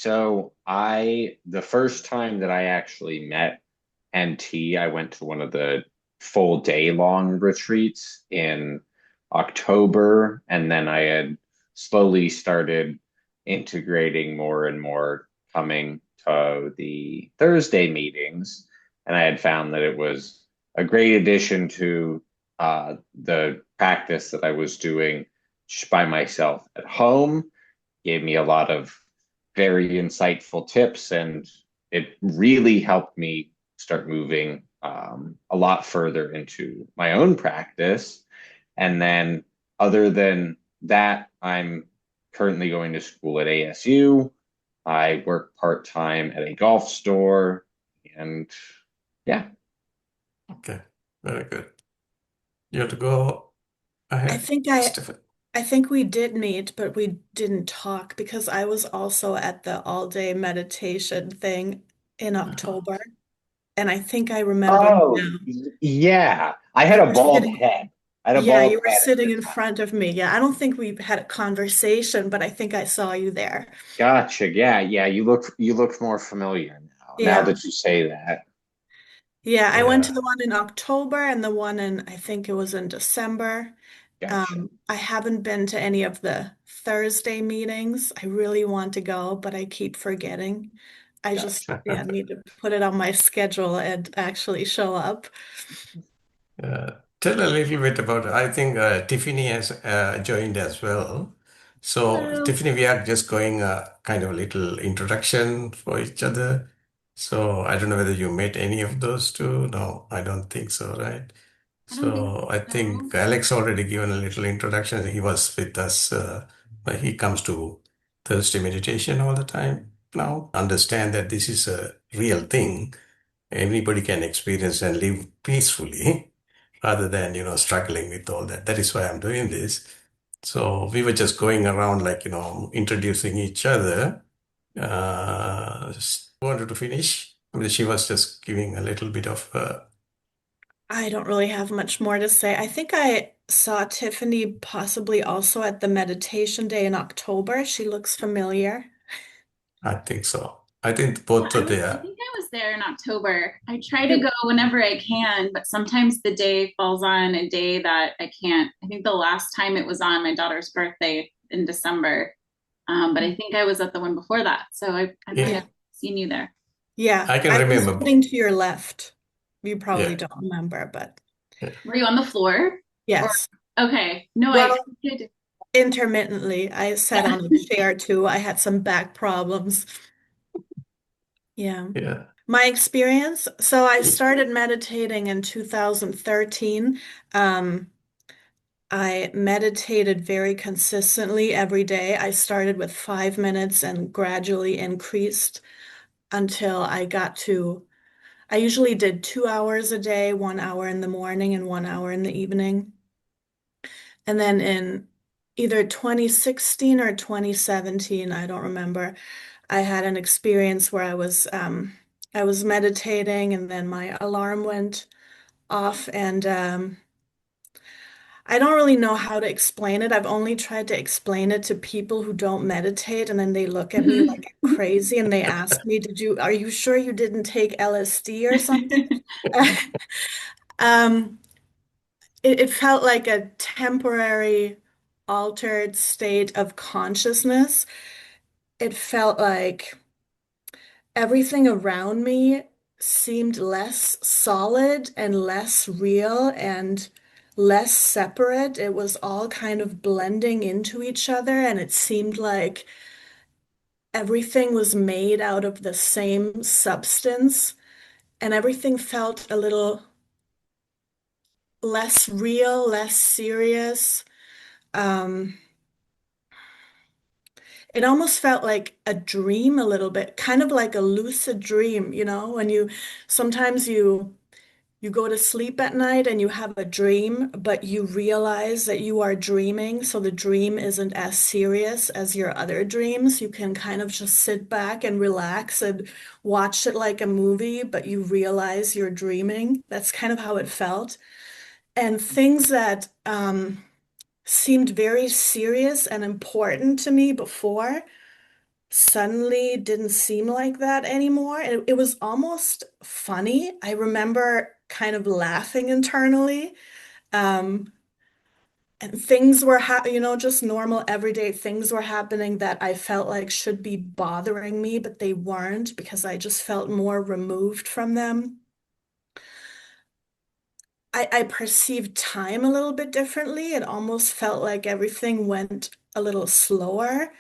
The first time that I actually met NT, I went to one of the full day long retreats in October, and then I had slowly started integrating more and more coming to the Thursday meetings, and I had found that it was a great addition to the practice that I was doing just by myself at home. Gave me a lot of very insightful tips, and it really helped me start moving a lot further into my own practice. And then, other than that, I'm currently going to school at ASU. I work part time at a golf store, and yeah. Okay, very good. You have to go I ahead, think I Stephen. I think we did meet, but we didn't talk because I was also at the all-day meditation thing in Uh-huh. October, and I think I remember you Oh, now. yeah. I had You a were bald sitting, head. I had a yeah, bald you were head at sitting the in time. front of me. Yeah, I don't think we had a conversation, but I think I saw you there. Gotcha. Yeah, yeah. You look more familiar now Yeah. that you say that. Yeah, I went to Yeah, the one in October and the one in, I think it was in December. Gotcha. I haven't been to any of the Thursday meetings. I really want to go, but I keep forgetting. I just, Gotcha. yeah, need to put it on my schedule and actually show up. Tell a little bit about, I think Tiffany has joined as well. So, Hello. Tiffany, we are just going kind of a little introduction for each other. So, I don't know whether you met any of those two. No, I don't think so, right? I don't think So, I so. think Alex already given a little introduction. He was with us, but he comes to Thursday meditation all the time now. Understand that this is a real thing anybody can experience and live peacefully rather than struggling with all that. That is why I'm doing this. So we were just going around like introducing each other. Wanted to finish. I mean, she was just giving a little bit of I don't really have much more to say. I think I saw Tiffany possibly also at the meditation day in October. She looks familiar. I think so. I think Yeah, both are I there. think I was there in October. I try to You, go whenever I can, but sometimes the day falls on a day that I can't. I think the last time it was on my daughter's birthday in December. But I think I was at the one before that. So I might Yeah, yeah, have seen you there. yeah. I can I was remember. sitting to your left. You Yeah, probably don't remember, but yeah. Were you on the floor? Or yes. okay. No, I Well, did. intermittently, I sat Yeah. on a chair too. I had some back problems. Yeah. Yeah. My experience, so I started meditating in 2013. Um, I meditated very consistently every day. I started with 5 minutes and gradually increased until I got to, I usually did 2 hours a day, 1 hour in the morning and 1 hour in the evening. And then in either 2016 or 2017, I don't remember, I had an experience where I was meditating and then my alarm went off and I don't really know how to explain it. I've only tried to explain it to people who don't meditate and then they look at me like I'm crazy and they ask me, are you sure you didn't take LSD or something? Um, it felt like a temporary altered state of consciousness. It felt like everything around me seemed less solid and less real and less separate. It was all kind of blending into each other, and it seemed like everything was made out of the same substance, and everything felt a little less real, less serious. Um, it almost felt like a dream a little bit, kind of like a lucid dream, when sometimes you go to sleep at night and you have a dream, but you realize that you are dreaming, so the dream isn't as serious as your other dreams. You can kind of just sit back and relax and watch it like a movie, but you realize you're dreaming. That's kind of how it felt. And things that seemed very serious and important to me before suddenly didn't seem like that anymore. It was almost funny. I remember kind of laughing internally. Um, and things were just normal everyday things were happening that I felt like should be bothering me, but they weren't because I just felt more removed from them. I perceived time a little bit differently. It almost felt like everything went a little slower.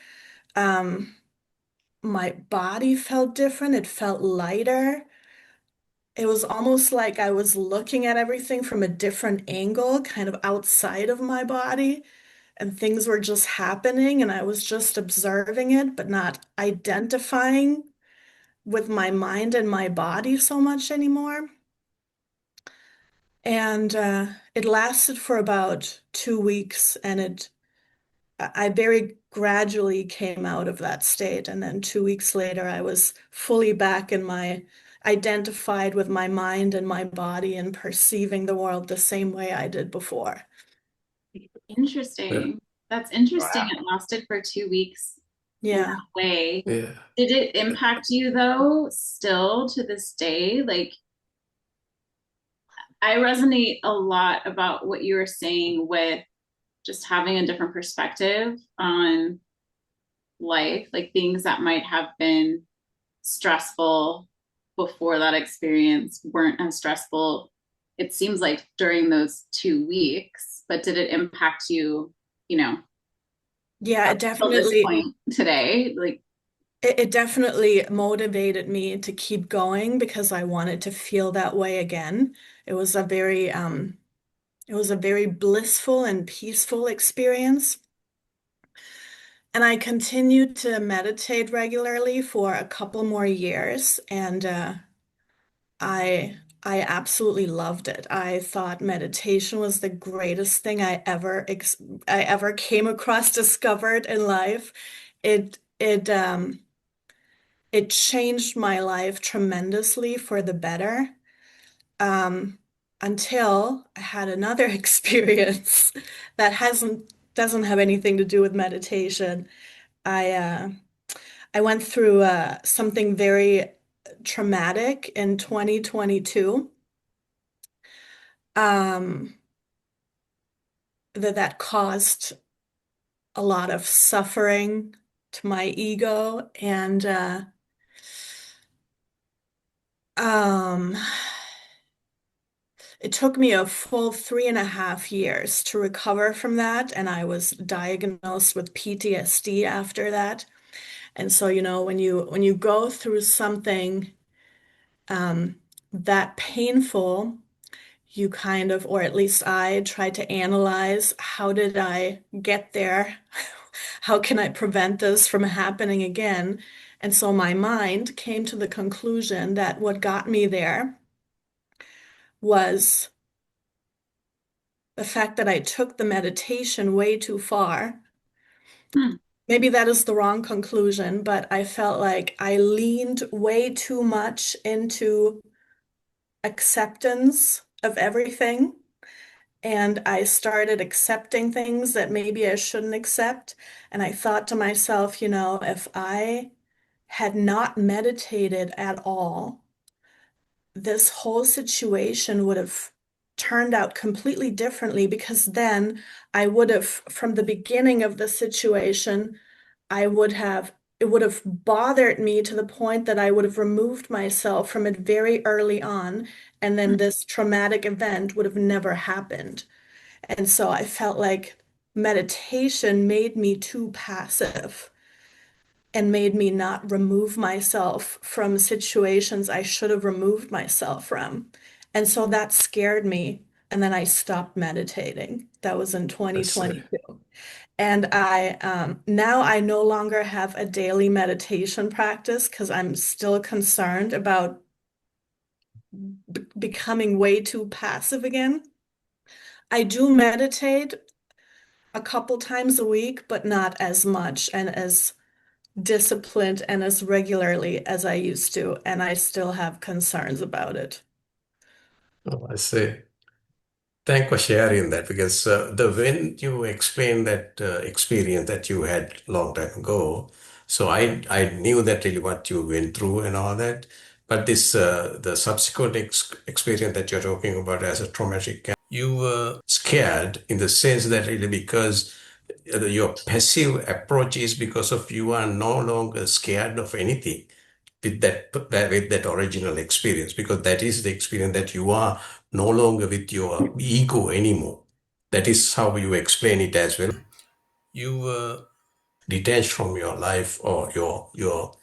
Um, my body felt different. It felt lighter. It was almost like I was looking at everything from a different angle, kind of outside of my body, and things were just happening, and I was just observing it, but not identifying with my mind and my body so much anymore. And it lasted for about 2 weeks, and I very gradually came out of that state. And then 2 weeks later, I was fully back in identified with my mind and my body and perceiving the world the same way I did before. Yeah. Interesting. That's interesting. Wow. It lasted for 2 weeks in Yeah. that way. Yeah. Did it impact you though, still to this day? Like, I resonate a lot about what you were saying with just having a different perspective on life, like things that might have been stressful before that experience weren't as stressful, it seems like during those 2 weeks. But did it impact you, you know, Yeah, up till this point today? Like, it definitely motivated me to keep going because I wanted to feel that way again. It was a very blissful and peaceful experience. And I continued to meditate regularly for a couple more years, and I absolutely loved it. I thought meditation was the greatest thing I ever came across, discovered in life. It changed my life tremendously for the better. Um, until I had another experience that hasn't doesn't have anything to do with meditation. I uh, I went through something very traumatic in 2022 um, that caused a lot of suffering to my ego, and um, it took me a full 3.5 years to recover from that, and I was diagnosed with PTSD after that. And so, when you go through something um, that painful, you kind of, or at least I, try to analyze how did I get there? How can I prevent this from happening again? And so my mind came to the conclusion that what got me there was the fact that I took the meditation way too far. hmm, Maybe that is the wrong conclusion, but I felt like I leaned way too much into acceptance of everything. And I started accepting things that maybe I shouldn't accept. And I thought to myself, if I had not meditated at all, this whole situation would have turned out completely differently because then I would have, from the beginning of the situation, it would have bothered me to the point that I would have removed myself from it very early on, and then this traumatic event would have never happened. And so I felt like meditation made me too passive and made me not remove myself from situations I should have removed myself from. And so that scared me. And then I stopped meditating. That was in I see. 2022. And now I no longer have a daily meditation practice because I'm still concerned about becoming way too passive again. I do meditate a couple times a week, but not as much and as disciplined and as regularly as I used to, and I still have concerns about it. Oh, I see. Thank for sharing that because the when you explain that experience that you had long time ago, So I knew that really what you went through and all that. But this the subsequent experience that you're talking about as a traumatic, you were scared in the sense that really because your passive approach is because of you are no longer scared of anything with that original experience, because that is the experience that you are no longer with your ego anymore. That is how you explain it as well. You were detached from your life or your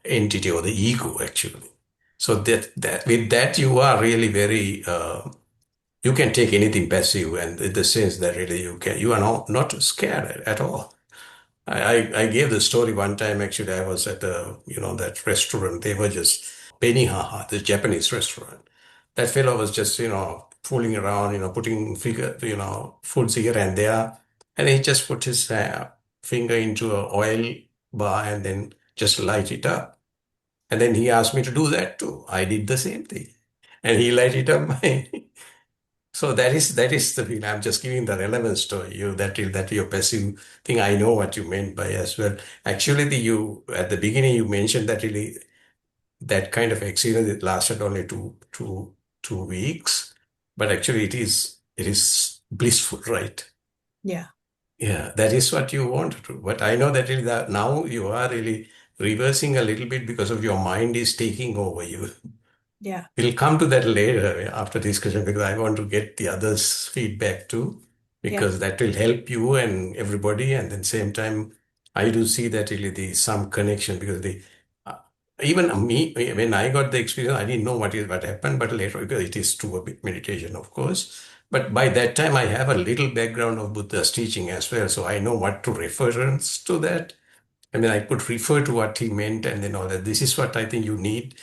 entity or the ego actually. So that with that you are really very you can take anything passive, and in the sense that really you are not scared at all. I gave the story one time. Actually, I was at that restaurant. They were just Benihaha, the Japanese restaurant. That fellow was just fooling around, putting foods here and there, and he just put his finger into an oil bar and then just light it up. And then he asked me to do that too. I did the same thing, and he lighted up my. So that is the thing. I'm just giving the relevance to you that your passive thing. I know what you meant by as well. Actually, the you at the beginning you mentioned that really that kind of experience it lasted only two weeks, but actually it is blissful, right? Yeah. Yeah, that is what you want to do. But I know that really that now you are really reversing a little bit because of your mind is taking over you. Yeah. We'll come to that later after discussion, because I want to get the others' feedback too, Yeah. because that will help you and everybody. And then same time, I do see that really the some connection, because uh, even me when I got the experience, I didn't know what happened, but later because it is through a bit meditation, of course. But by that time, I have a little background of Buddha's teaching as well, so I know what to reference to that. I mean, I could refer to what he meant and then all that. This is what I think you need,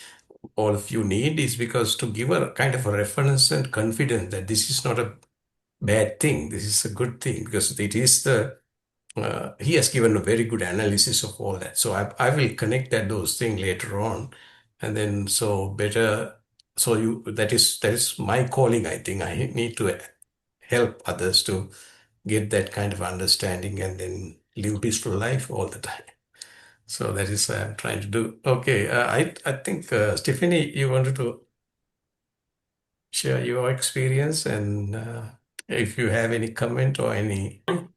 all of you need, is because to give a kind of a reference and confidence that this is not a bad thing, this is a good thing, because it is he has given a very good analysis of all that. So I will connect those things later on. And then so better, so that is my calling. I think I need to help others to get that kind of understanding and then live peaceful life all the time. So that is what I'm trying to do. Okay, I think Stephanie, you wanted to share your experience, and if you have any comment or any I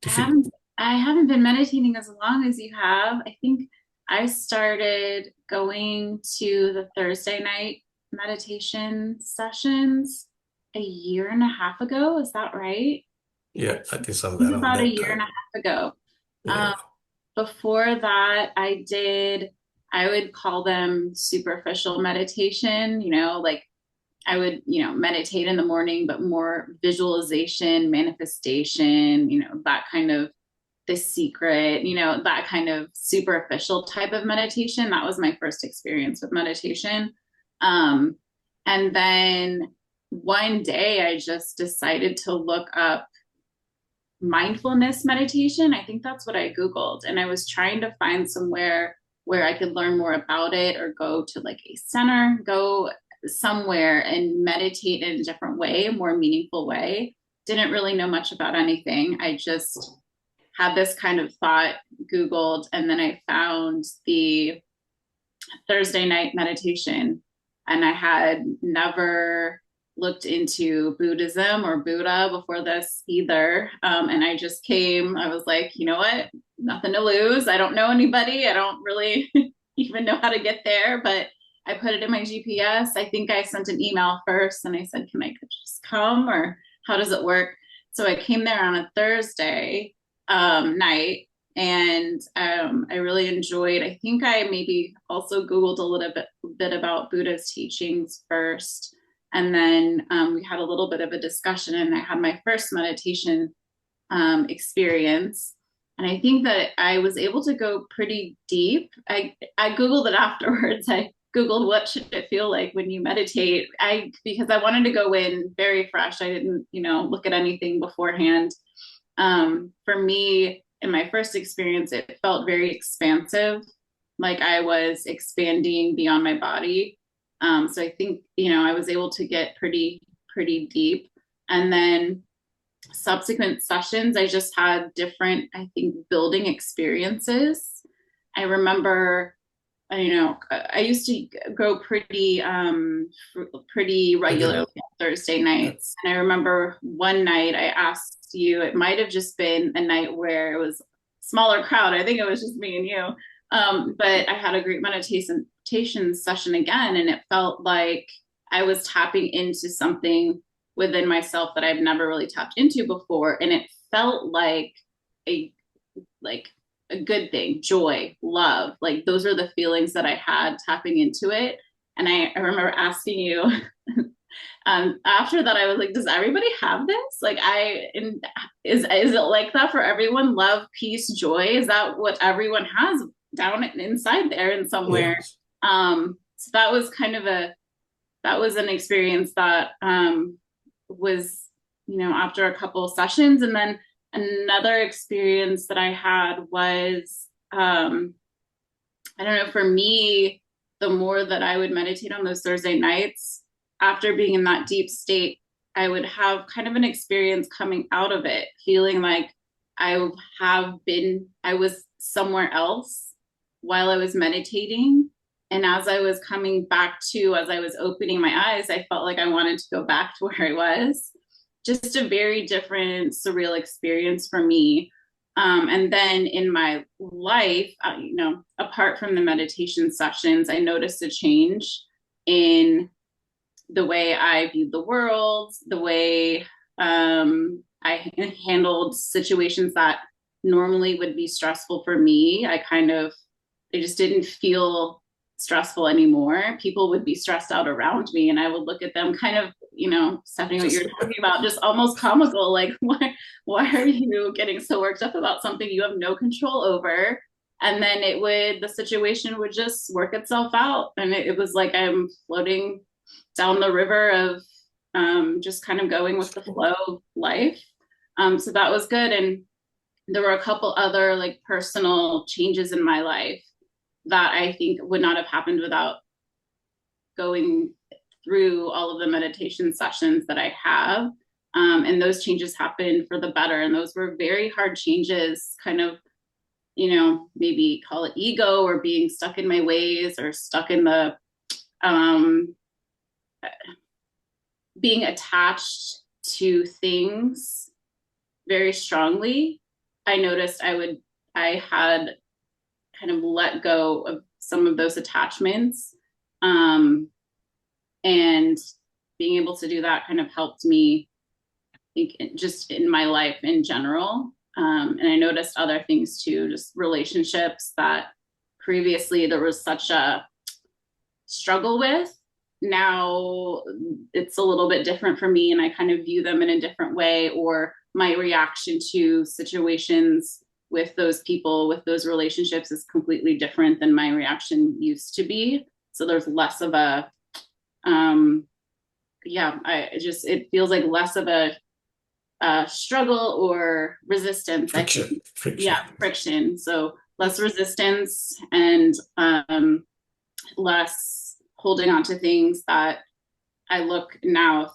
Tiffany. haven't I haven't been meditating as long as you have. I think I started going to the Thursday night meditation sessions a year and a half ago. Is that right? Yeah, I think I somewhere think around about a that year and time. a half ago. Yeah, Um, Before that, I would call them superficial meditation, like I would, meditate in the morning, but more visualization, manifestation, that kind of the secret, that kind of superficial type of meditation. That was my first experience with meditation. Um, and then one day I just decided to look up mindfulness meditation. I think that's what I Googled. And I was trying to find somewhere where I could learn more about it, or go to like a center, go somewhere and meditate in a different way, a more meaningful way. Didn't really know much about anything. I just had this kind of thought, Googled, and then I found the Thursday night meditation. And I had never looked into Buddhism or Buddha before this either. And I just came, I was like, you know what? Nothing to lose. I don't know anybody. I don't really even know how to get there, but I put it in my GPS. I think I sent an email first and I said, can I just come, or how does it work? So I came there on a Thursday night, and I really enjoyed. I think I maybe also Googled a little bit about Buddha's teachings first, and then we had a little bit of a discussion, and I had my first meditation experience. And I think that I was able to go pretty deep. I Googled it afterwards. I Googled what should it feel like when you meditate. Because I wanted to go in very fresh. I didn't, look at anything beforehand. For me, in my first experience, it felt very expansive, like I was expanding beyond my body. So I think, I was able to get pretty deep. And then subsequent sessions, I just had different, I think, building experiences. I remember, I used to go pretty regularly Regular. on Thursday nights. And I remember one night I asked you, it might have just been a night where it was smaller crowd. I think it was just me and you. But I had a great meditation session again, and it felt like I was tapping into something within myself that I've never really tapped into before. And it felt a like a good thing, joy, love. Like those are the feelings that I had tapping into it. And I remember asking you after that, I was like, does everybody have this? Is it like that for everyone? Love, peace, joy? Is that what everyone has down inside there in somewhere? Yes. So that was an experience that was, after a couple of sessions. And then another experience that I had was, I don't know, for me, the more that I would meditate on those Thursday nights, after being in that deep state, I would have kind of an experience coming out of it, feeling like I was somewhere else while I was meditating. And as I was coming back to, as I was opening my eyes, I felt like I wanted to go back to where I was. Just a very different, surreal experience for me. And then in my life, apart from the meditation sessions, I noticed a change in the way I viewed the world, the way I handled situations that normally would be stressful for me. They just didn't feel stressful anymore. People would be stressed out around me, and I would look at them kind of, Stephanie, what you're talking about, just almost comical. Like, why are you getting so worked up about something you have no control over? And then the situation would just work itself out. And it was like I'm floating down the river of just kind of going with the flow of life. So that was good. And there were a couple other like personal changes in my life that I think would not have happened without going through all of the meditation sessions that I have. And those changes happened for the better. And those were very hard changes, kind of, maybe call it ego or being stuck in my ways or stuck in the being attached to things very strongly. I noticed I had kind of let go of some of those attachments. And being able to do that kind of helped me, I think, just in my life in general. And I noticed other things too, just relationships that previously there was such a struggle with. Now it's a little bit different for me, and I kind of view them in a different way, or my reaction to situations with those people, with those relationships is completely different than my reaction used to be. So there's less of a, it feels like less of a struggle or resistance. Friction. Yeah, friction. So less resistance and less holding on to things that I look now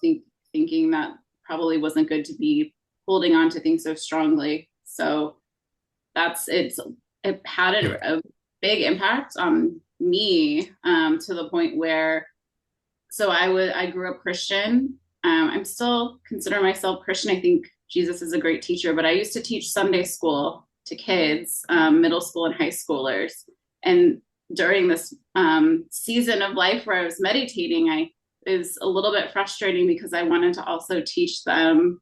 thinking that probably wasn't good to be holding on to things so strongly. So it had a big impact on me to the point where, so I grew up Christian. I'm still consider myself Christian. I think Jesus is a great teacher, but I used to teach Sunday school to kids, middle school and high schoolers. And during this season of life where I was meditating, it was a little bit frustrating because I wanted to also teach them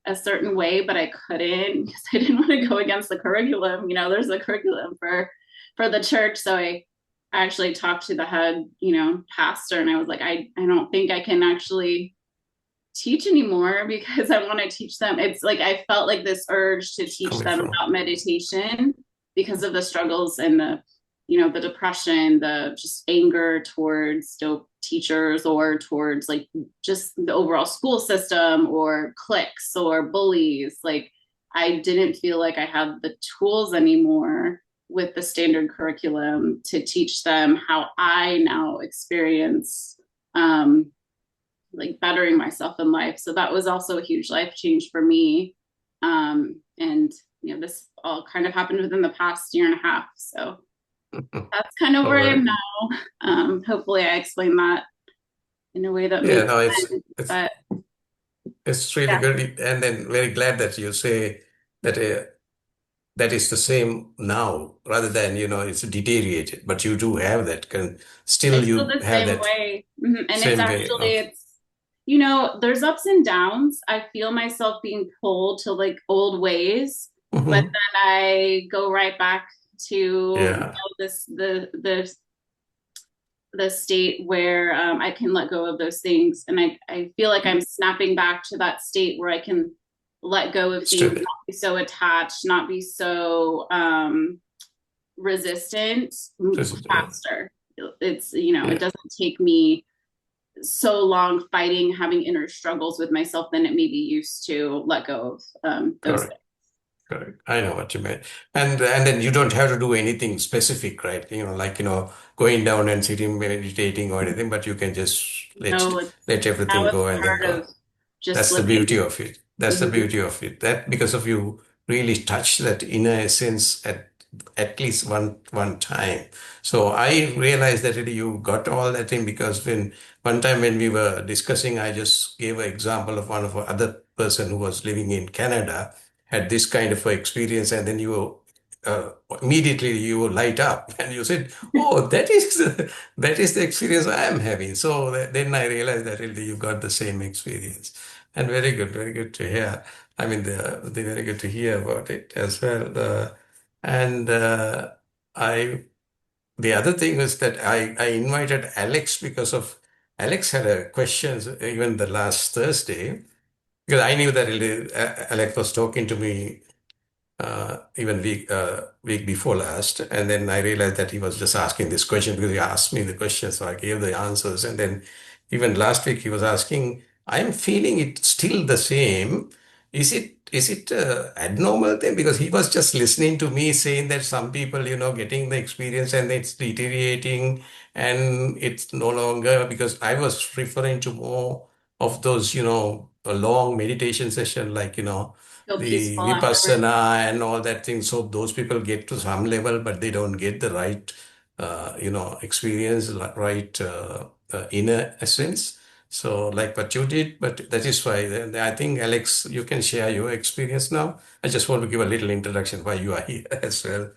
a certain way, but I couldn't because I didn't want to go against the curriculum. There's a curriculum for the church. So I actually talked to the head, pastor, and I was like, I don't think I can actually teach anymore because I want to teach them. It's like I felt like this urge to teach them about meditation because of the struggles and the depression, the just anger towards teachers or towards like just the overall school system or cliques or bullies. Like I didn't feel like I had the tools anymore with the standard curriculum to teach them how I now experience like bettering myself in life. So that was also a huge life change for me. And this all kind of happened within the past year and a half. So that's kind of Oh, where I very am good. now. Hopefully I explained that in a way that Yeah, makes no, sense. But it's really yeah, good, and then very glad that you say that that is the same now, rather than it's deteriorated. But you do have that, I still feel you the have same that way. And it's same way actually, of. there's ups and downs. I feel myself being pulled to like old ways, but Mhm. then I go right back to Yeah, this the state where I can let go of those things, and I feel like I'm snapping back to that state where I can let go of things, still, not be so attached, not be so resistant yeah, faster. It's it yeah, doesn't take me so long fighting, having inner struggles with myself than it maybe used to let go of those correct. Correct. I know what you meant. And then you don't have to do anything specific, right? Like, going down and sitting meditating or anything, but you can just things. No, let now everything it's go and then part go. of just That's the beauty living. of it. That's the Mhm. beauty of it. That because of you really touch that inner essence at least one time. So I realized that really you got all that in, because when one time when we were discussing, I just gave an example of one of our other person who was living in Canada, had this kind of a experience, and then uh, immediately you light up and you said, "Oh, that is the experience I am having." So then I realized that really you got the same experience. And very good to hear. I mean, the very good to hear about it as well. And I, the other thing was that I invited Alex because of Alex had a questions even the last Thursday, because I knew that really, Alex was talking to me even week before last, and then I realized that he was just asking this question because he asked me the question, so I gave the answers. And then even last week he was asking, "I'm feeling it still the same. Is it abnormal thing?" Because he was just listening to me saying that some people, getting the experience and it's deteriorating, and it's no longer, because I was referring to more of those, a long meditation session, like Feel the peaceful afterwards. vipassana and all that thing. So those people get to some level, but they don't get the right, experience, right inner essence. So like what you did, but that is why I think, Alex, you can share your experience now. I just want to give a little introduction why you are here as well.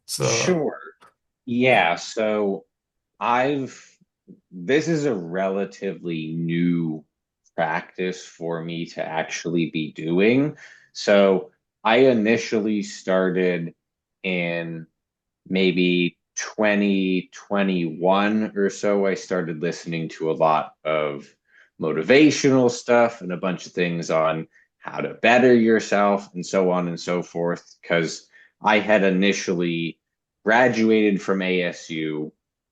So Sure. Yeah, so I've this is a relatively new practice for me to actually be doing. So I initially started in maybe 2021 or so. I started listening to a lot of motivational stuff and a bunch of things on how to better yourself and so on and so forth, because I had initially graduated from ASU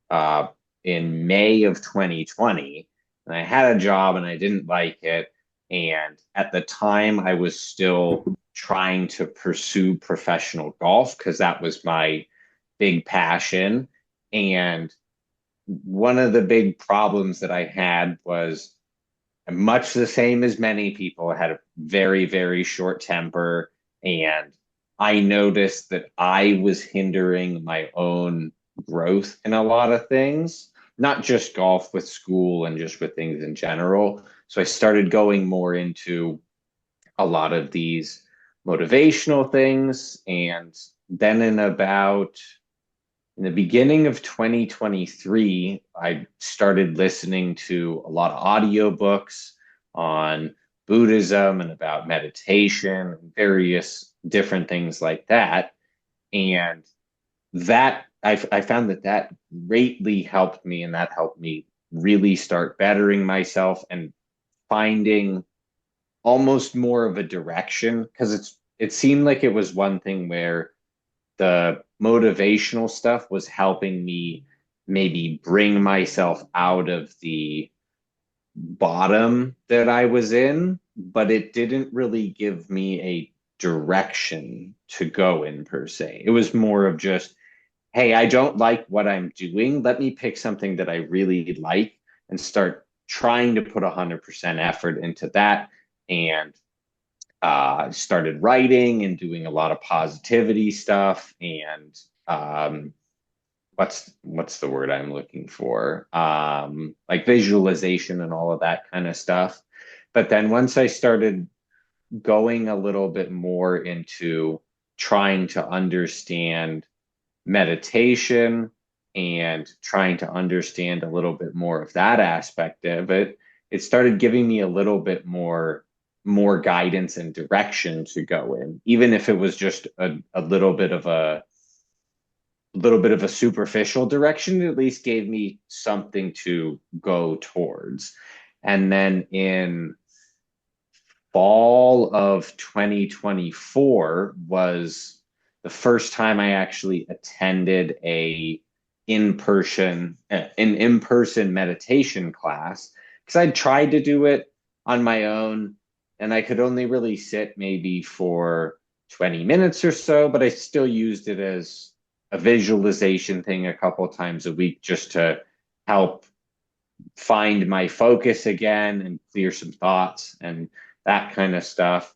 uh, in May of 2020, and I had a job and I didn't like it. And at the time, I was still trying to pursue professional golf because that was my big passion. And one of the big problems that I had was much the same as many people. I had a very, very short temper. And I noticed that I was hindering my own growth in a lot of things, not just golf, with school and just with things in general. So I started going more into a lot of these motivational things. And then in the beginning of 2023, I started listening to a lot of audiobooks on Buddhism and about meditation, various different things like that. And I found that greatly helped me, and that helped me really start bettering myself and finding almost more of a direction, because it seemed like it was one thing where the motivational stuff was helping me maybe bring myself out of the bottom that I was in, but it didn't really give me a direction to go in per se. It was more of just, hey, I don't like what I'm doing. Let me pick something that I really like and start trying to put 100% effort into that, and started writing and doing a lot of positivity stuff, and what's the word I'm looking for? Like visualization and all of that kind of stuff. But then once I started going a little bit more into trying to understand meditation and trying to understand a little bit more of that aspect of it, it started giving me a little bit more guidance and direction to go in, even if it was just a little bit of a superficial direction. It at least gave me something to go towards. And then in fall of 2024 was the first time I actually attended an in-person meditation class, because I'd tried to do it on my own and I could only really sit maybe for 20 minutes or so, but I still used it as a visualization thing a couple times a week just to help find my focus again and clear some thoughts and that kind of stuff.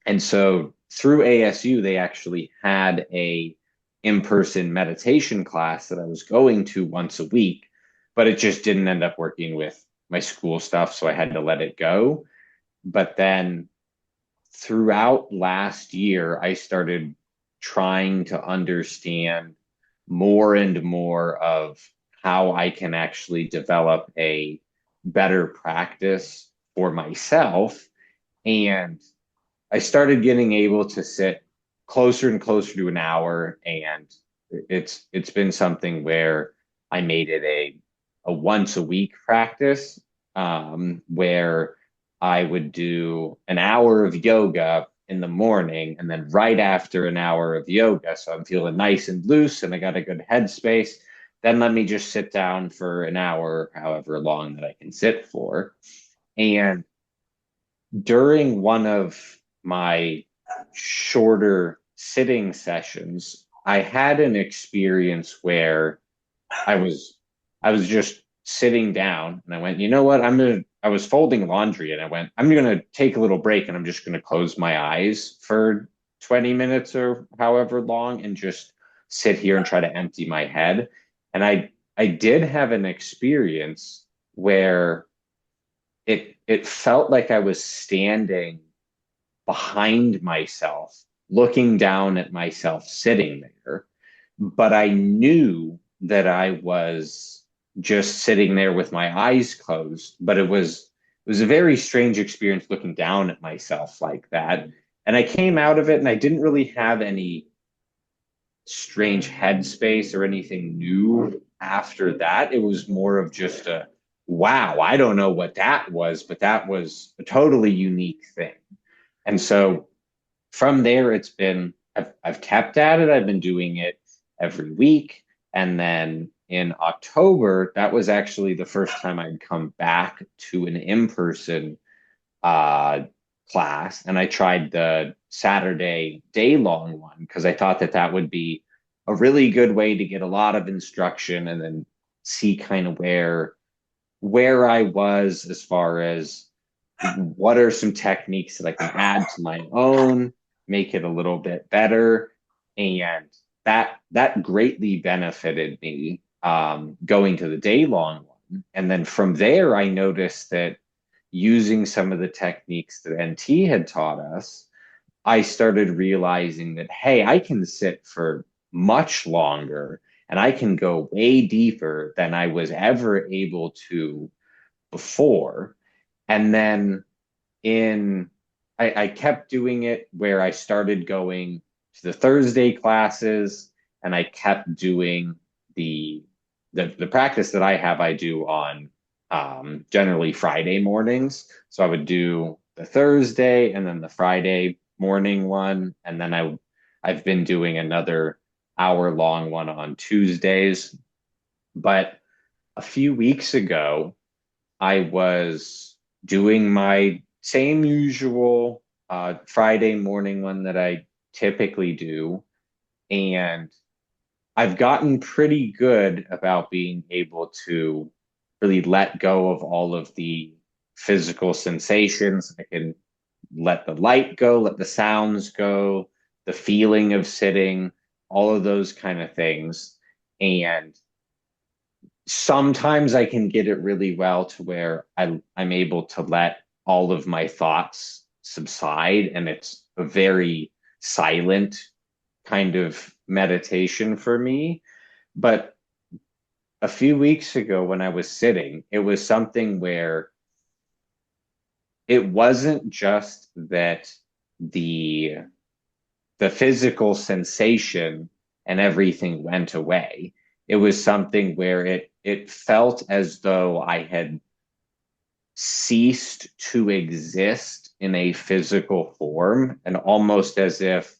And so through ASU, they actually had a in-person meditation class that I was going to once a week, but it just didn't end up working with my school stuff, so I had to let it go. But then throughout last year, I started trying to understand more and more of how I can actually develop a better practice for myself. And I started getting able to sit closer and closer to an hour, and it's been something where I made it a once a week practice, where I would do an hour of yoga in the morning, and then right after an hour of yoga, so I'm feeling nice and loose and I got a good headspace, then let me just sit down for an hour, however long that I can sit for. And during one of my shorter sitting sessions, I had an experience where I was I was just sitting down and I went, you know what, I was folding laundry and I went, I'm gonna take a little break and I'm just gonna close my eyes for 20 minutes or however long and just sit here and try to empty my head. And I did have an experience where it felt like I was standing behind myself, looking down at myself sitting there, but I knew that I was just sitting there with my eyes closed. But it was a very strange experience looking down at myself like that. And I came out of it and I didn't really have any strange headspace or anything new after that. It was more of just a wow, I don't know what that was, but that was a totally unique thing. And so from there, I've kept at it. I've been doing it every week. And then in October, that was actually the first time I'd come back to an in-person uh, class. And I tried the Saturday day-long one because I thought that that would be a really good way to get a lot of instruction and then see kind of where I was as far as what are some techniques that I can add to my own, make it a little bit better. And that greatly benefited me, going to the day long one. And then from there, I noticed that using some of the techniques that NT had taught us, I started realizing that, hey, I can sit for much longer and I can go way deeper than I was ever able to before. And then in I kept doing it where I started going to the Thursday classes and I kept doing the practice that I have, I do on generally Friday mornings. So I would do the Thursday and then the Friday morning one. And then I've been doing another hour long one on Tuesdays. But a few weeks ago, I was doing my same usual Friday morning one that I typically do. And I've gotten pretty good about being able to really let go of all of the physical sensations. I can let the light go, let the sounds go, the feeling of sitting, all of those kind of things. And sometimes I can get it really well to where I'm able to let all of my thoughts subside, and it's a very silent kind of meditation for me. But a few weeks ago when I was sitting, it was something where it wasn't just that the the physical sensation and everything went away. It was something where it felt as though I had ceased to exist in a physical form, and almost as if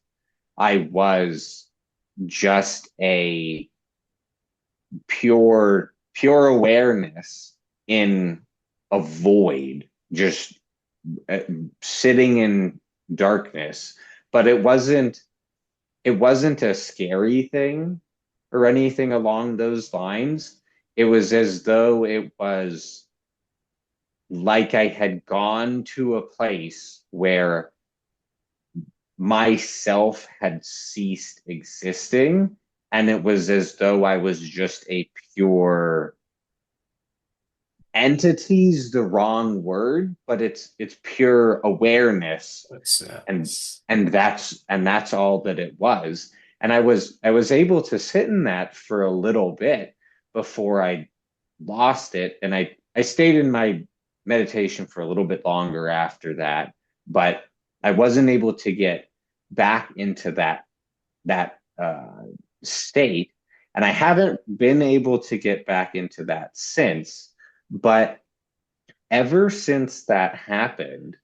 I was just a pure awareness in a void, just uh, sitting in darkness. But it wasn't a scary thing or anything along those lines. It was as though it was like I had gone to a place where myself had ceased existing, and it was as though I was just a pure entity's the wrong word, but it's pure awareness, It's, and and that's all that it was. And I was able to sit in that for a little bit before I lost it, and I stayed in my meditation for a little bit longer after that, but I wasn't able to get back into that state, and I haven't been able to get back into that since. But ever since that happened,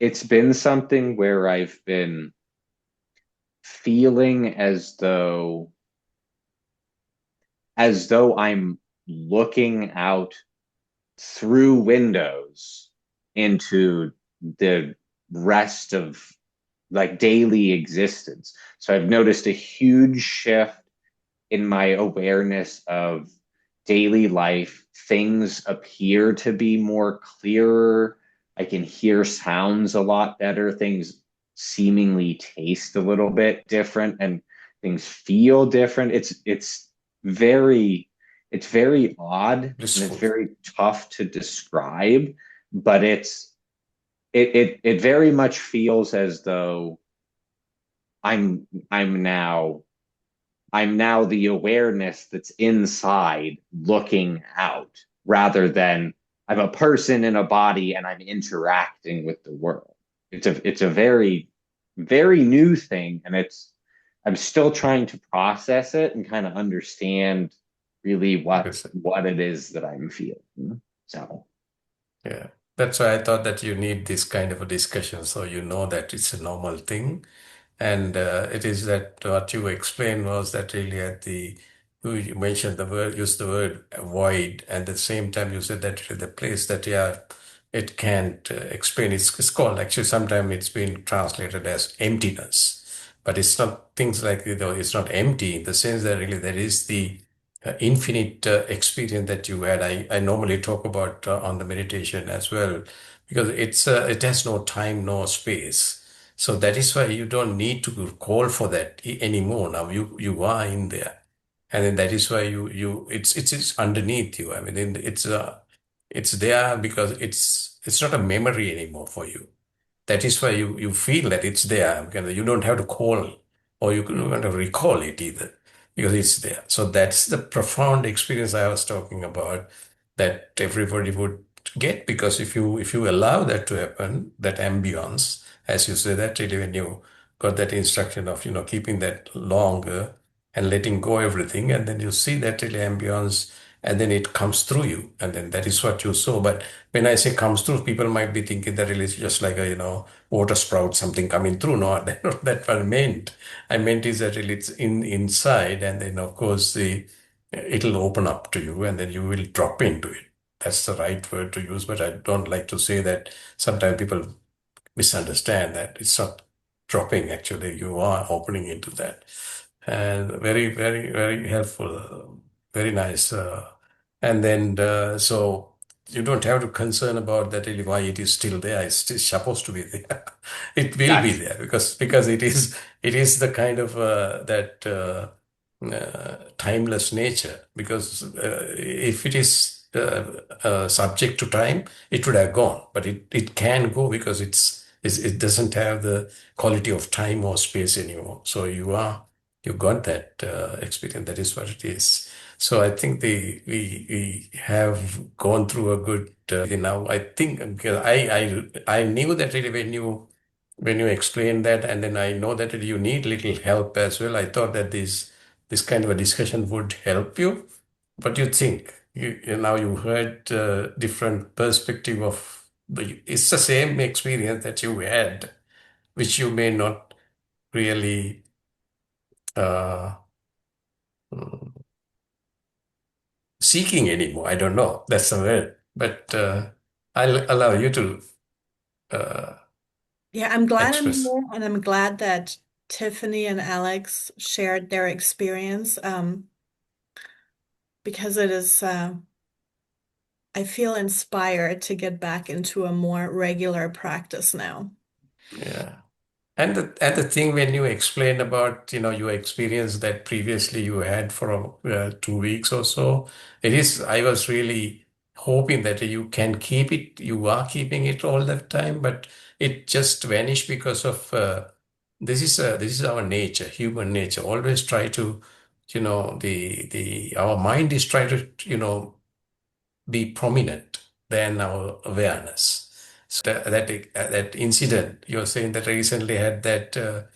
it's been something where I've been feeling as though I'm looking out through windows into the rest of like daily existence. So I've noticed a huge shift in my awareness of daily life. Things appear to be more clearer. I can hear sounds a lot better. Things seemingly taste a little bit different, and things feel different. Very it's very odd, and it's blissful. very tough to describe, but it very much feels as though I'm I'm now I'm now the awareness that's inside looking out, rather than I'm a person in a body and I'm interacting with the world. It's a very, very new thing, and I'm still trying to process it and kind of understand really what Yes. what it is that I'm feeling. So Yeah. That's why I thought that you need this kind of a discussion so you know that it's a normal thing. And it is that what you explained was that really at you mentioned the word, used the word void, and at the same time you said that the place that, yeah, it can't explain. It's called, actually, sometimes it's been translated as emptiness. But it's not things like, it's not empty in the sense that really there is the infinite experience that you had. I normally talk about on the meditation as well, because it has no time, no space. So that is why you don't need to call for that anymore. Now you are in there, and then that is why it's underneath you. I mean, it's there because it's not a memory anymore for you. That is why you feel that it's there. Because you don't have to call, or you don't have to recall it either, because it's there. So that's the profound experience I was talking about, that everybody would get, because if you allow that to happen, that ambience, as you say, that really when you got that instruction of keeping that longer and letting go everything, and then you see that really ambience, and then it comes through you, and then that is what you saw. But when I say comes through, people might be thinking that really it's just like a water sprout, something coming through. No, that's not that what I meant. I meant is that really it's inside, and then of course it'll open up to you, and then you will drop into it. That's the right word to use, but I don't like to say that. Sometimes people misunderstand that it's not dropping, actually you are opening into that. And very, very, very helpful, very nice And then, so you don't have to concern about that really why it is still there. It's still supposed to be there. It will be Gotcha. there because it is the kind of that timeless nature. Because if it is subject to time, it would have gone. But it can go because it doesn't have the quality of time or space anymore. So you got that experience. That is what it is. So I think we have gone through a good now. I think because I knew that really when you explained that, and then I know that you need little help as well. I thought that this kind of a discussion would help you. What do you think? Now you heard different perspective of it's the same experience that you had, which you may not really uh, seeking anymore. I don't know. That's the word. But I'll allow you to uh, Yeah, I'm glad I'm express. here, and I'm glad that Tiffany and Alex shared their experience, because it is, I feel inspired to get back into a more regular practice now. Yeah. And the thing when you explained about, your experience that previously you had for 2 weeks or so, I was really hoping that you can keep it, you are keeping it all that time, but it just vanished because of, this is our nature, human nature. Always try to, our mind is trying to, be prominent than our awareness. So that incident you're saying that recently had that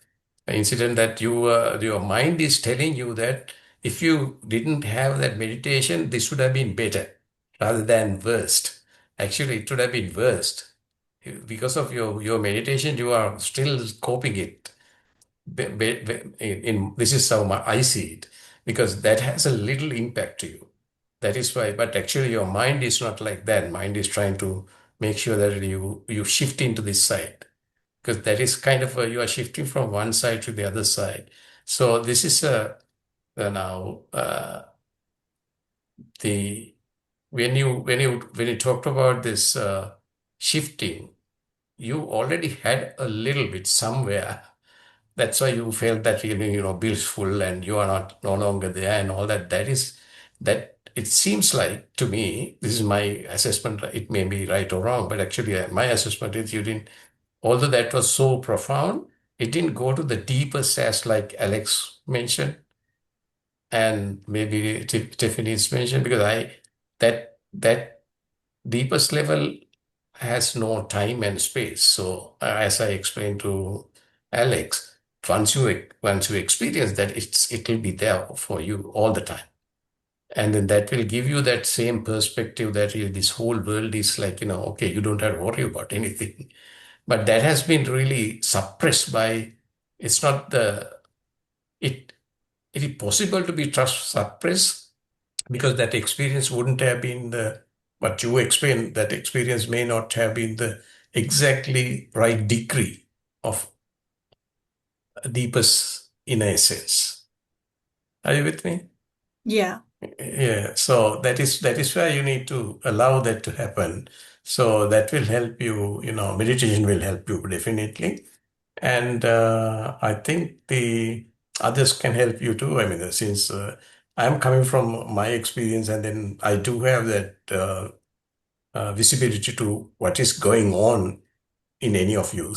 incident that your mind is telling you that if you didn't have that meditation, this would have been better rather than worst. Actually, it would have been worst because of your meditation. You are still coping it this is how I see it, because that has a little impact to you. That is why, but actually your mind is not like that. Mind is trying to make sure that you shift into this side, because that is kind of you are shifting from one side to the other side. So this is now the when you talked about this shifting, you already had a little bit somewhere. That's why you felt that blissful and you are not no longer there and all that. That it seems like to me, this is my assessment. It may be right or wrong, but actually my assessment is you didn't. Although that was so profound, it didn't go to the deepest as like Alex mentioned and maybe Tiffany's mentioned, because that deepest level has no time and space. So as I explained to Alex, once you experience that, it'll be there for you all the time, and then that will give you that same perspective that this whole world is like okay, you don't have to worry about anything. But that has been really suppressed by. It's not the it. It is possible to be trust suppressed because that experience wouldn't have been the what you explained. That experience may not have been the exactly right degree of deepest inner essence. Are you with me? Yeah. Yeah. So that is why you need to allow that to happen. So that will help you. Meditation will help you definitely, and I think the others can help you too. I mean, since I'm coming from my experience, and then I do have that visibility to what is going on in any of you.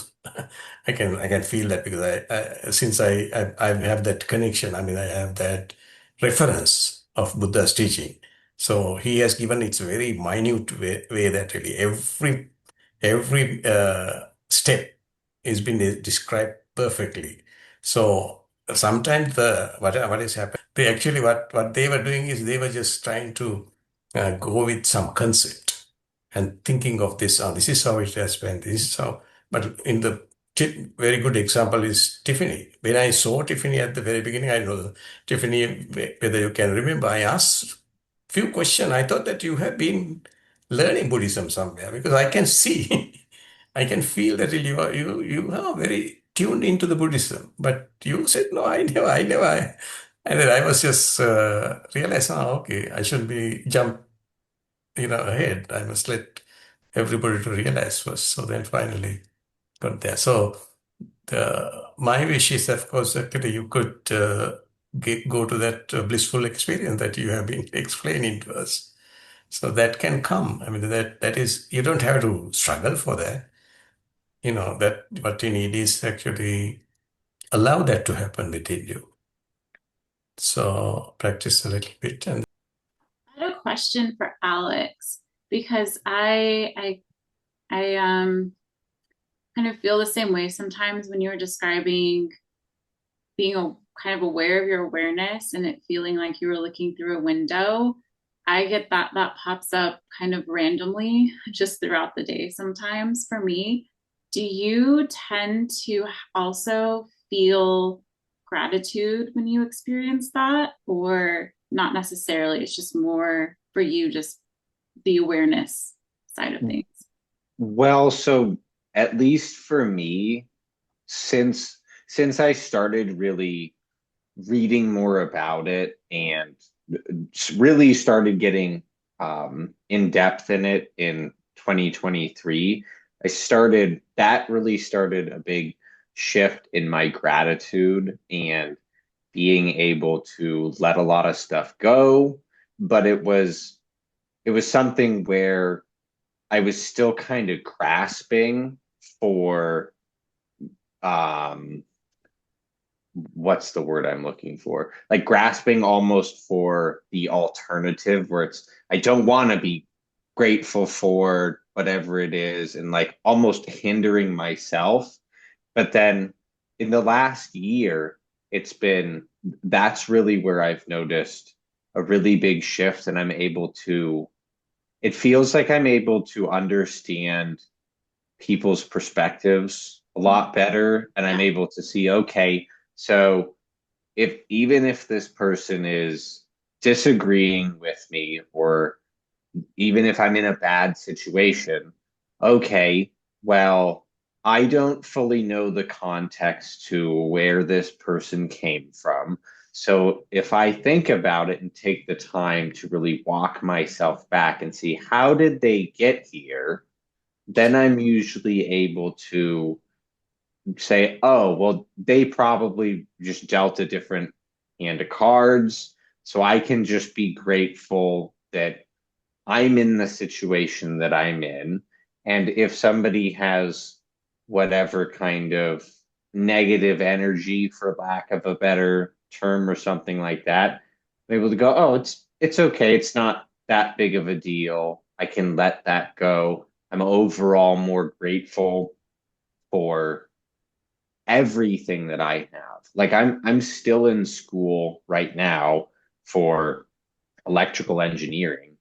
I can feel that because since I have that connection. I mean, I have that reference of Buddha's teaching. So he has given its very minute way that really every step has been described perfectly. So sometimes what is happening, they actually what they were doing is they were just trying to go with some concept and thinking of this. Oh, this is how it has been. This is how. But in the very good example is Tiffany. When I saw Tiffany at the very beginning, I know Tiffany, whether you can remember, I asked few questions. I thought that you have been learning Buddhism somewhere because I can see, I can feel that you are very tuned into the Buddhism. But you said no, I never. And then I was just realized, okay, I should be jump. ahead. I must let everybody to realize first. So then finally got there. So my wish is, of course, that you could go to that blissful experience that you have been explaining to us. So that can come. I mean, that is, you don't have to struggle for that. That what you need is actually allow that to happen within you. So practice a little bit. And I had a question for Alex because I kind of feel the same way sometimes when you were describing being kind of aware of your awareness and it feeling like you were looking through a window. I get that pops up kind of randomly just throughout the day sometimes for me. Do you tend to also feel gratitude when you experience that, or not necessarily? It's just more for you, just the awareness side of things. Well, so at least for me, since I started really reading more about it and really started getting in depth in it in 2023, that really started a big shift in my gratitude and being able to let a lot of stuff go. But it was something where I was still kind of grasping for um what's the word I'm looking for? Like grasping almost for the alternative where it's I don't want to be grateful for whatever it is and like almost hindering myself. But then in the last year, it's been that's really where I've noticed a really big shift and it feels like I'm able to understand people's perspectives a lot better and I'm Yeah. able to see, okay, so even if this person is disagreeing with me or even if I'm in a bad situation, okay, well, I don't fully know the context to where this person came from. So if I think about it and take the time to really walk myself back and see how did they get here, then I'm usually able to say, oh, well, they probably just dealt a different hand of cards. So I can just be grateful that I'm in the situation that I'm in. And if somebody has whatever kind of negative energy, for lack of a better term or something like that, I'm able to go, oh, it's okay. It's not that big of a deal. I can let that go. I'm overall more grateful for everything that I have. Like I'm still in school right now for electrical engineering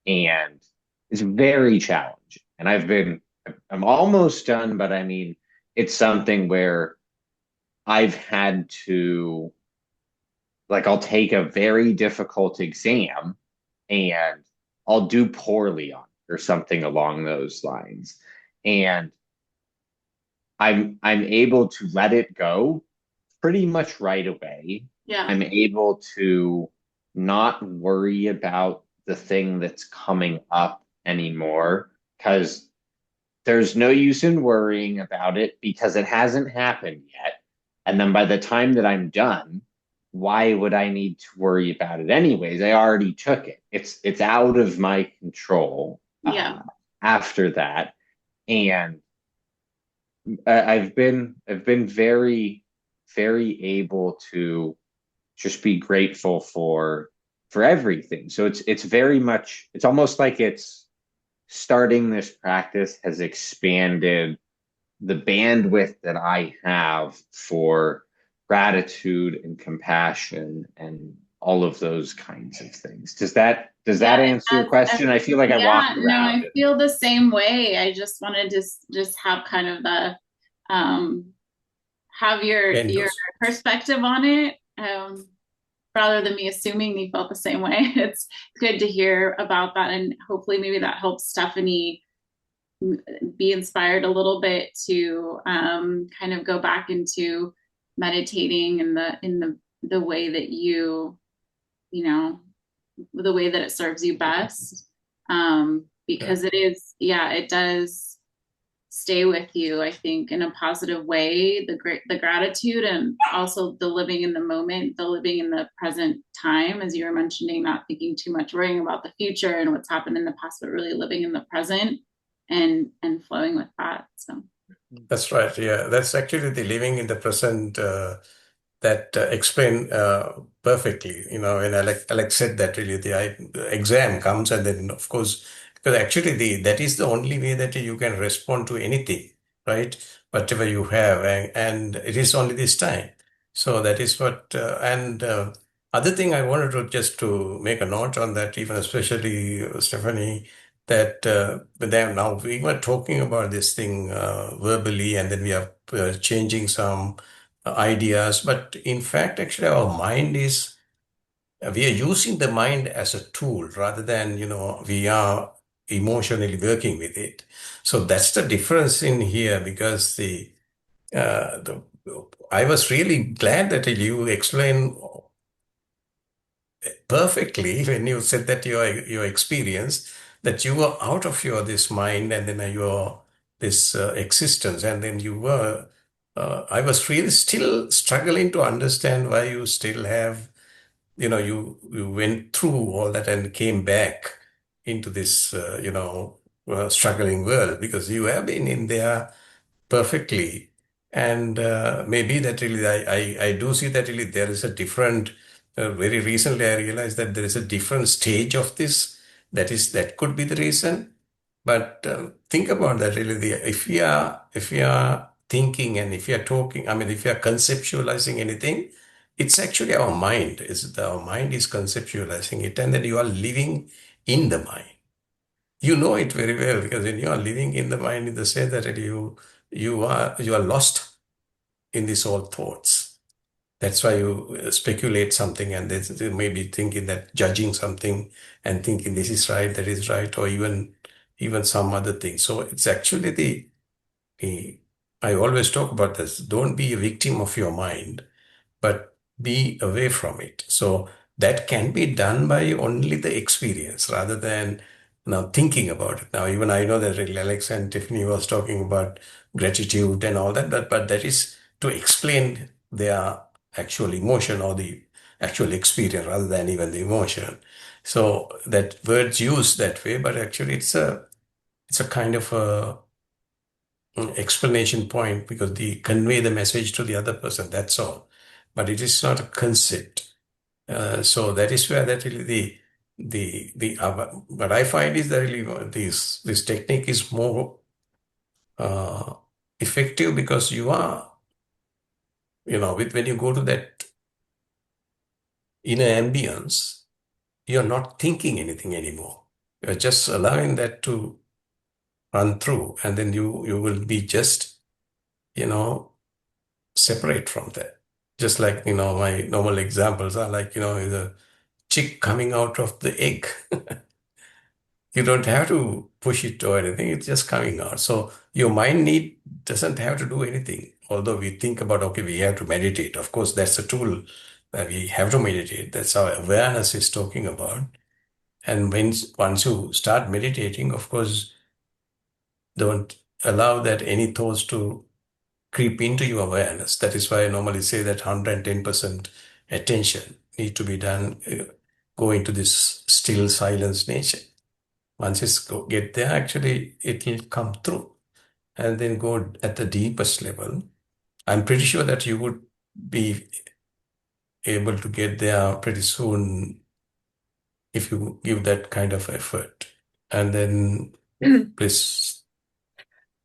and it's very challenging. And I'm almost done, but I mean it's something where I've had to like I'll take a very difficult exam and I'll do poorly on it or something along those lines. And I'm able to let it go pretty much right away. Yeah. I'm able to not worry about the thing that's coming up anymore because there's no use in worrying about it because it hasn't happened yet. And then by the time that I'm done, why would I need to worry about it anyways? I already took it. It's out of my control Yeah. after that. And I've been very very able to just be grateful for everything. So it's very much it's almost like it's starting this practice has expanded the bandwidth that I have for gratitude and compassion and all of those kinds of things. Does that Yeah, answer your question? I feel like I yeah, walked no, around I it. feel the same way. I just wanted to just have kind of the um have your windows. perspective on it. Rather than me assuming you felt the same way. It's good to hear about that and hopefully maybe that helps Stephanie be inspired a little bit to kind of go back into meditating in the way that you know the way that it serves you best. Yeah. because it is, yeah, it does stay with you, I think, in a positive way, the gratitude and also the living in the moment, the living in the present time, as you were mentioning, not thinking too much, worrying about the future and what's happened in the past, but really living in the present and flowing with that. So That's right. Yeah, that's actually the living in the present that explain perfectly. And Alex said that really the exam comes, and then of course, because actually that is the only way that you can respond to anything, right? Whatever you have, and it is only this time. So that is what. And other thing I wanted to just to make a note on that, even especially Stephanie, that then now we were talking about this thing verbally, and then we are changing some ideas. But in fact, actually, our mind is, we are using the mind as a tool rather than, we are emotionally working with it. So that's the difference in here because I was really glad that you explained perfectly when you said that your experience that you were out of your this mind and then your this existence and then you were I was really still struggling to understand why you still have you went through all that and came back into this struggling world because you have been in there perfectly. And maybe that really, I do see that really there is a different, very recently I realized that there is a different stage of this. That could be the reason. But think about that really, if we are thinking and if we are talking, I mean, if we are conceptualizing anything, it's actually our mind is conceptualizing it, and then you are living in the mind. You know it very well because when you are living in the mind in the sense that you are lost in these all thoughts. That's why you speculate something and they may be thinking that judging something and thinking this is right, that is right, or even some other thing. So it's actually the I always talk about this. Don't be a victim of your mind, but be away from it. So that can be done by only the experience rather than now thinking about it. Now, even I know that really Alex and Tiffany was talking about gratitude and all that, but that is to explain their actual emotion or the actual experience rather than even the emotion. So that word's used that way, but actually it's a kind of a explanation point because they convey the message to the other person. That's all. But it is not a concept. So that is where that really what I find is that really this technique is more uh, effective because when you go to that inner ambience, you're not thinking anything anymore. You're just allowing that to run through, and then you will be just you know separate from that. Just like, my normal examples are like, the chick coming out of the egg. You don't have to push it or anything, it's just coming out. So your mind need doesn't have to do anything. Although we think about, okay, we have to meditate. Of course, that's a tool that we have to meditate. That's how awareness is talking about. And once you start meditating, of course, don't allow that any thoughts to creep into your awareness. That is why I normally say that 110% attention need to be done, go into this still silence nature. Once it's get there, actually, it will come through and then go at the deepest level. I'm pretty sure that you would be able to get there pretty soon if you give that kind of effort. And then, please,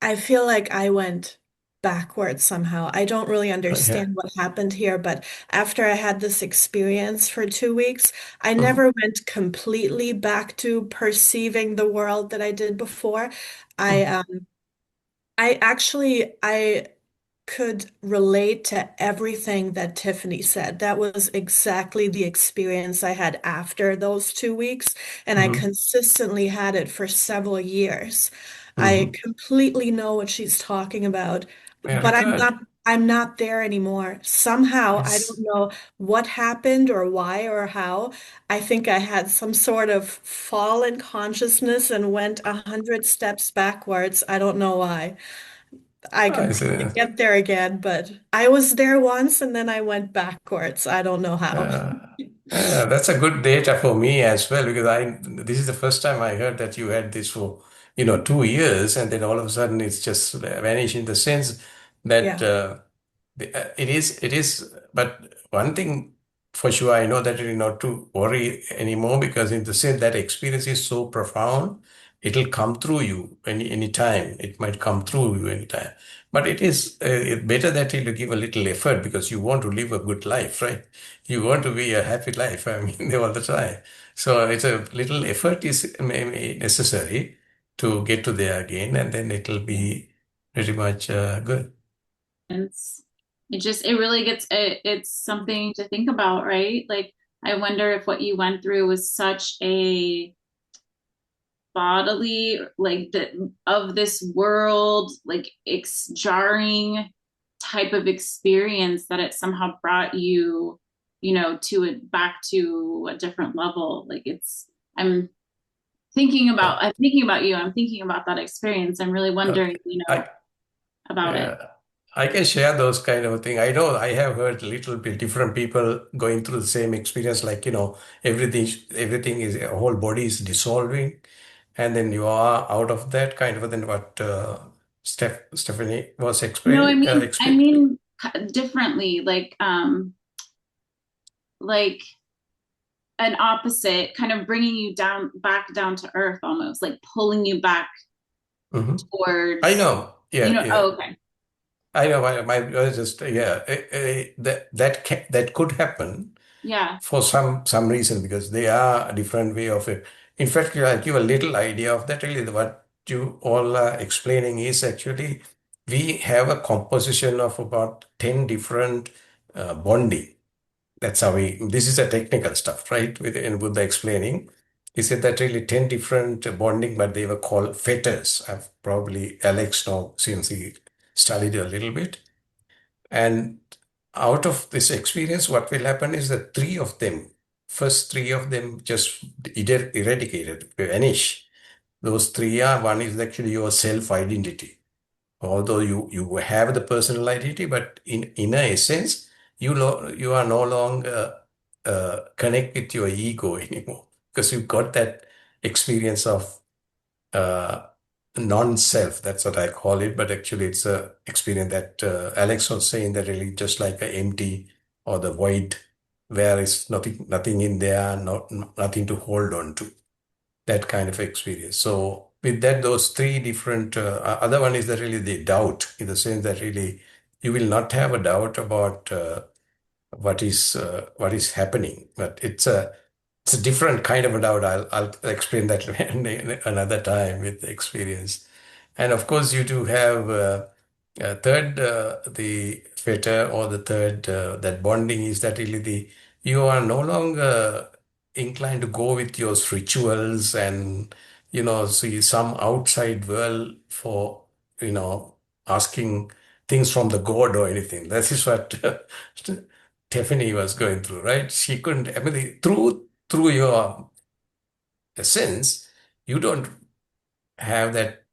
I feel like I went backwards somehow. I don't really yeah. understand what happened here, but after I had this experience for 2 weeks, I Mhm, never went completely back to perceiving the world that I did before. I mhm, um I could relate to everything that Tiffany said. That was exactly the experience I had after those 2 weeks, and I mhm, consistently had it for several years. I mhm. completely know what she's talking about, Very but I'm not good. I'm not there anymore. Somehow, I don't It's know what happened or why or how. I think I had some sort of fall in consciousness and went 100 steps backwards. I don't know why. I can it's probably get there again, but I was there once and then I went backwards. I don't know how. uh, that's a good data for me as well because I this is the first time I heard that you had this for 2 years and then all of a sudden it's just vanished in the sense that Yeah. it is, but one thing for sure, I know that not to worry anymore because in the sense that experience is so profound, it'll come through you any time. It might come through you anytime. But it is better that you give a little effort because you want to live a good life, right? You want to be a happy life, I mean, all the time. So it's a little effort is maybe necessary to get to there again, and then it'll be pretty much good. It's it really it's something to think about, right? Like I wonder if what you went through was such a bodily, like the of this world, like jarring type of experience that it somehow brought you, to it back to a different level. Like I'm I'm thinking about you. I'm thinking about that experience. I'm really wondering, Okay. I about it. Yeah, I can share those kind of thing. I know I have heard little bit different people going through the same experience, like, everything is a whole body is dissolving, and then you are out of that kind of then what Stephanie was No, explaining. I mean differently, like an opposite, kind of bringing you back down to earth, almost like pulling you back Mhm. I towards, know. Yeah, yeah. oh, okay. I know. I was just yeah. That could happen Yeah. for some reason because they are a different way of it. In fact, I'll give a little idea of that. Really, what you all are explaining is actually we have a composition of about 10 different bonding. That's how this is a technical stuff, right? In Buddha explaining, he said that really 10 different bonding, but they were called fetters. I've probably Alex know since he studied a little bit. And out of this experience, what will happen is that first three of them just eradicated, vanish. Those three are one is actually your self-identity. Although you have the personal identity, but in inner essence, you are no longer connect with your ego anymore because you got that experience of uh, non-self. That's what I call it. But actually, it's a experience that Alex was saying that really just like a empty or the void, where is nothing in there, nothing to hold on to. That kind of experience. So with that, those three different. Other one is that really the doubt in the sense that really you will not have a doubt about what is happening, but it's a different kind of a doubt. I'll explain that another time with the experience. And of course, you do have third, the fetter or the third, that bonding is that really you are no longer inclined to go with your rituals and, see some outside world for, asking things from the God or anything. That is what Tiffany was going through, right? She couldn't, I mean, through your essence, you don't have that,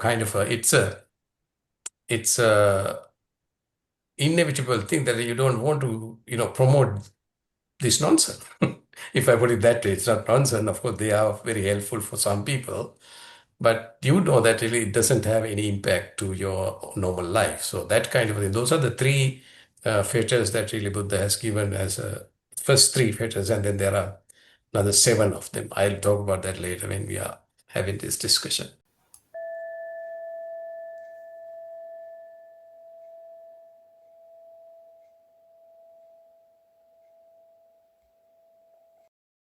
kind of it's a inevitable thing that you don't want to, promote this nonsense. If I put it that way, it's not nonsense. Of course, they are very helpful for some people, but you know that really it doesn't have any impact to your normal life. So that kind of thing. Those are the three fetters that really Buddha has given as first three fetters, and then there are another seven of them. I'll talk about that later when we are having this discussion.